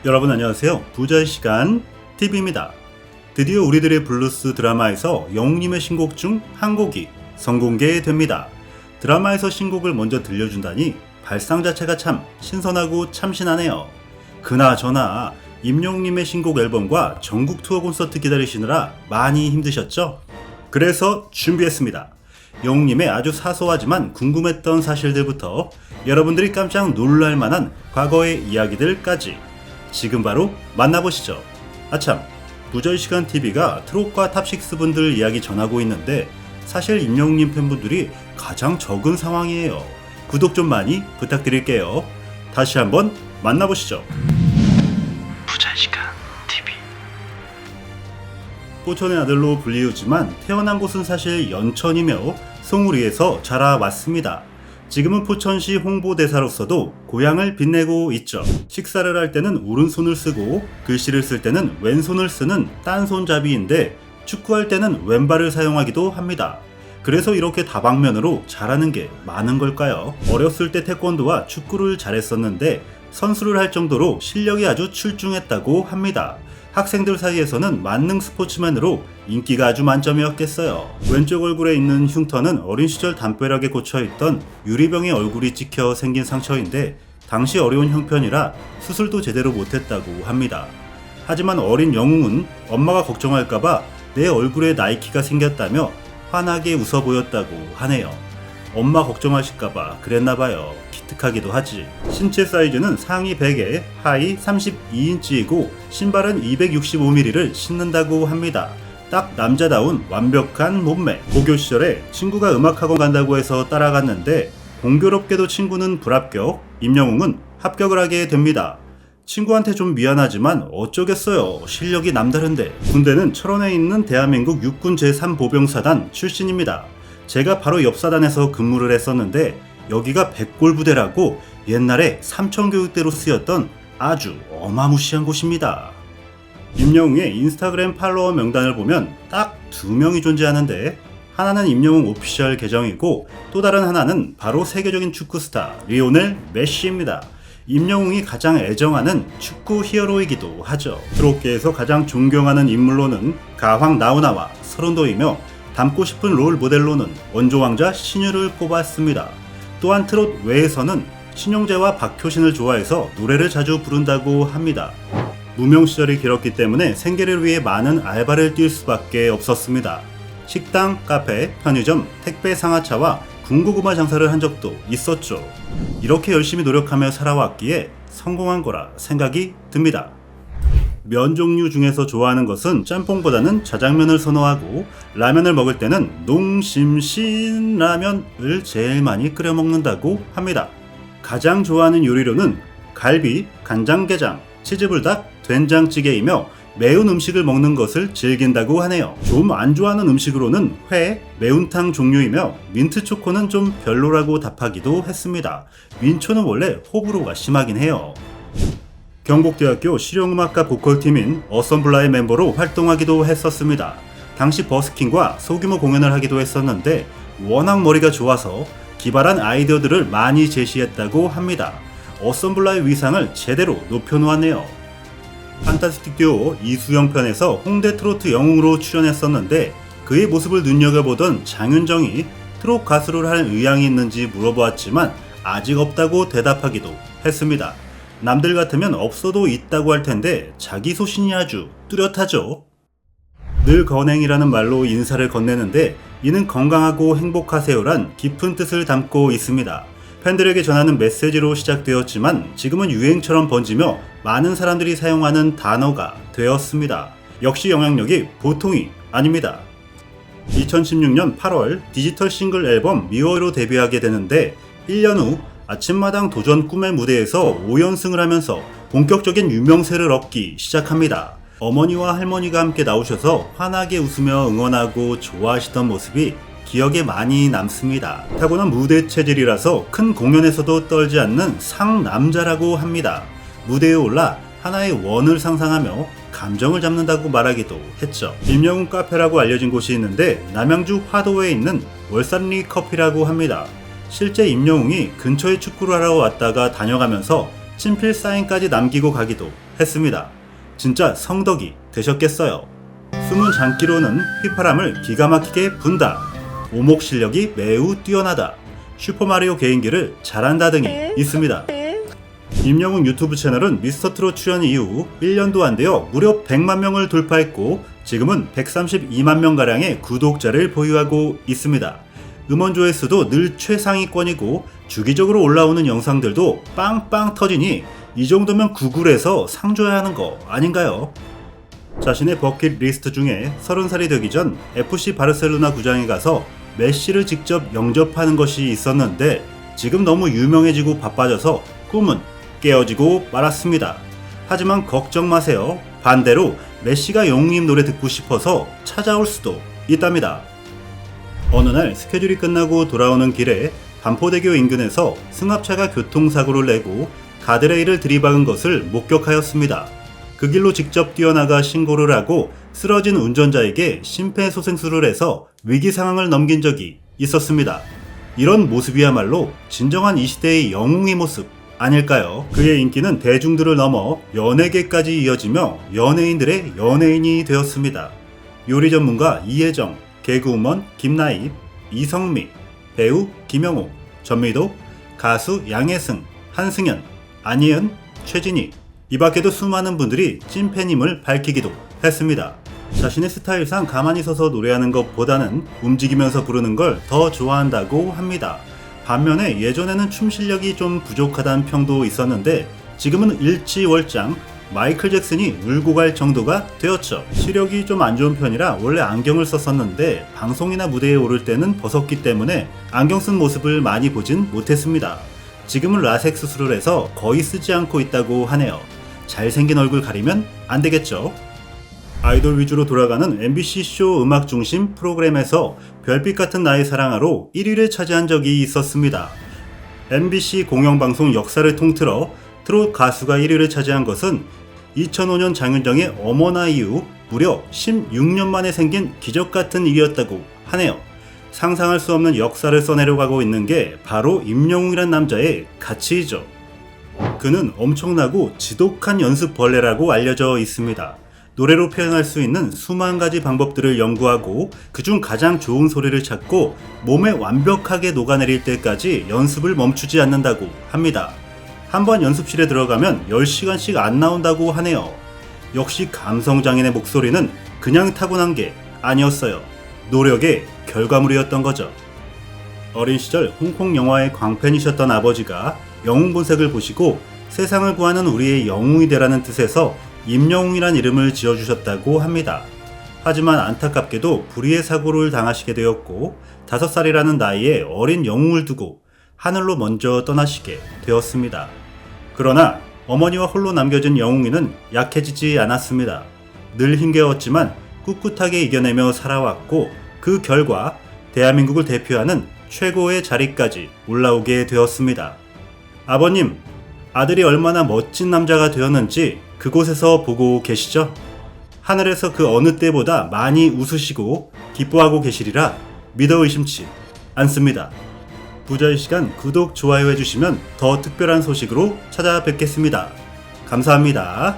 여러분 안녕하세요. 부자의 시간 TV입니다. 드디어 우리들의 블루스 드라마에서 영웅님의 신곡 중 한 곡이 선공개됩니다. 드라마에서 신곡을 먼저 들려준다니 발상 자체가 참 신선하고 참신하네요. 그나저나 임영웅님의 신곡 앨범과 전국 투어 콘서트 기다리시느라 많이 힘드셨죠? 그래서 준비했습니다. 영웅님의 아주 사소하지만 궁금했던 사실들부터 여러분들이 깜짝 놀랄 만한 과거의 이야기들까지 지금 바로 만나보시죠. 아참, 부자의 시간 TV가 트롯과 탑식스 분들 이야기 전하고 있는데 사실 임영웅님 팬분들이 가장 적은 상황이에요. 구독 좀 많이 부탁드릴게요. 다시 한번 만나보시죠. 부자의 시간 TV. 포천의 아들로 불리우지만 태어난 곳은 사실 연천이며 송우리에서 자라왔습니다. 지금은 포천시 홍보대사로서도 고향을 빛내고 있죠. 식사를 할 때는 오른손을 쓰고 글씨를 쓸 때는 왼손을 쓰는 딴손잡이인데 축구할 때는 왼발을 사용하기도 합니다. 그래서 이렇게 다방면으로 잘하는 게 많은 걸까요? 어렸을 때 태권도와 축구를 잘했었는데 선수를 할 정도로 실력이 아주 출중했다고 합니다. 학생들 사이에서는 만능 스포츠맨으로 인기가 아주 만점이었겠어요. 왼쪽 얼굴에 있는 흉터는 어린 시절 담벼락에 꽂혀있던 유리병의 얼굴이 찍혀 생긴 상처인데 당시 어려운 형편이라 수술도 제대로 못했다고 합니다. 하지만 어린 영웅은 엄마가 걱정할까봐 내 얼굴에 나이키가 생겼다며 환하게 웃어 보였다고 하네요. 엄마 걱정하실까봐 그랬나봐요. 기특하기도 하지. 신체 사이즈는 상의 100에 하의 32인치이고 신발은 265mm를 신는다고 합니다. 딱 남자다운 완벽한 몸매. 고교 시절에 친구가 음악학원 간다고 해서 따라갔는데 공교롭게도 친구는 불합격, 임영웅은 합격을 하게 됩니다. 친구한테 좀 미안하지만 어쩌겠어요. 실력이 남다른데. 군대는 철원에 있는 대한민국 육군 제3보병사단 출신입니다. 제가 바로 옆 사단에서 근무를 했었는데 여기가 백골부대라고 옛날에 삼천교육대로 쓰였던 아주 어마무시한 곳입니다. 임영웅의 인스타그램 팔로워 명단을 보면 딱 2명이 존재하는데 하나는 임영웅 오피셜 계정이고 또 다른 하나는 바로 세계적인 축구 스타 리오넬 메시입니다. 임영웅이 가장 애정하는 축구 히어로이기도 하죠. 트롯계에서 가장 존경하는 인물로는 가황 나훈아와 서른도이며 닮고 싶은 롤 모델로는 원조왕자 신유를 꼽았습니다. 또한 트롯 외에서는 신용재와 박효신을 좋아해서 노래를 자주 부른다고 합니다. 무명 시절이 길었기 때문에 생계를 위해 많은 알바를 뛸 수밖에 없었습니다. 식당, 카페, 편의점, 택배 상하차와 군고구마 장사를 한 적도 있었죠. 이렇게 열심히 노력하며 살아왔기에 성공한 거라 생각이 듭니다. 면 종류 중에서 좋아하는 것은 짬뽕보다는 자장면을 선호하고 라면을 먹을 때는 농심신라면을 제일 많이 끓여 먹는다고 합니다. 가장 좋아하는 요리로는 갈비, 간장게장, 치즈불닭, 된장찌개이며 매운 음식을 먹는 것을 즐긴다고 하네요. 좀 안 좋아하는 음식으로는 회, 매운탕 종류이며 민트초코는 좀 별로라고 답하기도 했습니다. 민초는 원래 호불호가 심하긴 해요. 경북대학교 실용음악과 보컬팀인 어썸블라의 멤버로 활동하기도 했었습니다. 당시 버스킹과 소규모 공연을 하기도 했었는데 워낙 머리가 좋아서 기발한 아이디어들을 많이 제시했다고 합니다. 어썸블라의 위상을 제대로 높여놓았네요. 판타스틱 듀오 이수영 편에서 홍대 트로트 영웅으로 출연했었는데 그의 모습을 눈여겨보던 장윤정이 트롯 가수를 할 의향이 있는지 물어보았지만 아직 없다고 대답하기도 했습니다. 남들 같으면 없어도 있다고 할 텐데 자기 소신이 아주 뚜렷하죠. 늘 건행이라는 말로 인사를 건네는데 이는 건강하고 행복하세요란 깊은 뜻을 담고 있습니다. 팬들에게 전하는 메시지로 시작되었지만 지금은 유행처럼 번지며 많은 사람들이 사용하는 단어가 되었습니다. 역시 영향력이 보통이 아닙니다. 2016년 8월 디지털 싱글 앨범 미워로 데뷔하게 되는데 1년 후 아침마당 도전 꿈의 무대에서 5연승을 하면서 본격적인 유명세를 얻기 시작합니다. 어머니와 할머니가 함께 나오셔서 환하게 웃으며 응원하고 좋아하시던 모습이 기억에 많이 남습니다. 타고난 무대 체질이라서 큰 공연에서도 떨지 않는 상남자라고 합니다. 무대에 올라 하나의 원을 상상하며 감정을 잡는다고 말하기도 했죠. 임영웅 카페라고 알려진 곳이 있는데 남양주 화도에 있는 월산리 커피라고 합니다. 실제 임영웅이 근처에 축구를 하러 왔다가 다녀가면서 친필 사인까지 남기고 가기도 했습니다. 진짜 성덕이 되셨겠어요. 숨은 장기로는 휘파람을 기가 막히게 분다. 오목 실력이 매우 뛰어나다. 슈퍼마리오 개인기를 잘한다 등이 있습니다. 임영웅 유튜브 채널은 미스터트롯 출연 이후 1년도 안 되어 무려 100만 명을 돌파했고 지금은 132만 명가량의 구독자를 보유하고 있습니다. 음원 조회수도 늘 최상위권이고 주기적으로 올라오는 영상들도 빵빵 터지니 이 정도면 구글에서 상 줘야 하는 거 아닌가요? 자신의 버킷리스트 중에 30살이 되기 전 FC 바르셀로나 구장에 가서 메시를 직접 영접하는 것이 있었는데 지금 너무 유명해지고 바빠져서 꿈은 깨어지고 말았습니다. 하지만 걱정 마세요. 반대로 메시가 영웅님 노래 듣고 싶어서 찾아올 수도 있답니다. 어느 날 스케줄이 끝나고 돌아오는 길에 반포대교 인근에서 승합차가 교통사고를 내고 가드레일을 들이박은 것을 목격하였습니다. 그 길로 직접 뛰어나가 신고를 하고 쓰러진 운전자에게 심폐소생술을 해서 위기 상황을 넘긴 적이 있었습니다. 이런 모습이야말로 진정한 이 시대의 영웅의 모습 아닐까요? 그의 인기는 대중들을 넘어 연예계까지 이어지며 연예인들의 연예인이 되었습니다. 요리 전문가 이혜정, 개그우먼 김나입, 이성미, 배우 김영호, 전미도, 가수 양혜승, 한승연, 안희은, 최진희, 이 밖에도 수많은 분들이 찐팬임을 밝히기도 했습니다. 자신의 스타일상 가만히 서서 노래하는 것보다는 움직이면서 부르는 걸 더 좋아한다고 합니다. 반면에 예전에는 춤 실력이 좀 부족하다는 평도 있었는데 지금은 일지월장 마이클 잭슨이 울고 갈 정도가 되었죠. 시력이 좀 안 좋은 편이라 원래 안경을 썼었는데 방송이나 무대에 오를 때는 벗었기 때문에 안경 쓴 모습을 많이 보진 못했습니다. 지금은 라섹 수술을 해서 거의 쓰지 않고 있다고 하네요. 잘생긴 얼굴 가리면 안 되겠죠. 아이돌 위주로 돌아가는 MBC 쇼 음악 중심 프로그램에서 별빛 같은 나의 사랑아로 1위를 차지한 적이 있었습니다. MBC 공영방송 역사를 통틀어 트롯 가수가 1위를 차지한 것은 2005년 장윤정의 어머나 이후 무려 16년 만에 생긴 기적 같은 일이었다고 하네요. 상상할 수 없는 역사를 써내려가고 있는 게 바로 임영웅이란 남자의 가치이죠. 그는 엄청나고 지독한 연습벌레라고 알려져 있습니다. 노래로 표현할 수 있는 수만 가지 방법들을 연구하고 그중 가장 좋은 소리를 찾고 몸에 완벽하게 녹아내릴 때까지 연습을 멈추지 않는다고 합니다. 한번 연습실에 들어가면 10시간씩 안 나온다고 하네요. 역시 감성장인의 목소리는 그냥 타고난 게 아니었어요. 노력의 결과물이었던 거죠. 어린 시절 홍콩 영화의 광팬이셨던 아버지가 영웅 본색을 보시고 세상을 구하는 우리의 영웅이 되라는 뜻에서 임영웅이란 이름을 지어주셨다고 합니다. 하지만 안타깝게도 불의의 사고를 당하시게 되었고 5살이라는 나이에 어린 영웅을 두고 하늘로 먼저 떠나시게 되었습니다. 그러나 어머니와 홀로 남겨진 영웅이는 약해지지 않았습니다. 늘 힘겨웠지만 꿋꿋하게 이겨내며 살아왔고 그 결과 대한민국을 대표하는 최고의 자리까지 올라오게 되었습니다. 아버님, 아들이 얼마나 멋진 남자가 되었는지 그곳에서 보고 계시죠? 하늘에서 그 어느 때보다 많이 웃으시고 기뻐하고 계시리라 믿어 의심치 않습니다. 부자의 시간 구독, 좋아요 해주시면 더 특별한 소식으로 찾아뵙겠습니다. 감사합니다.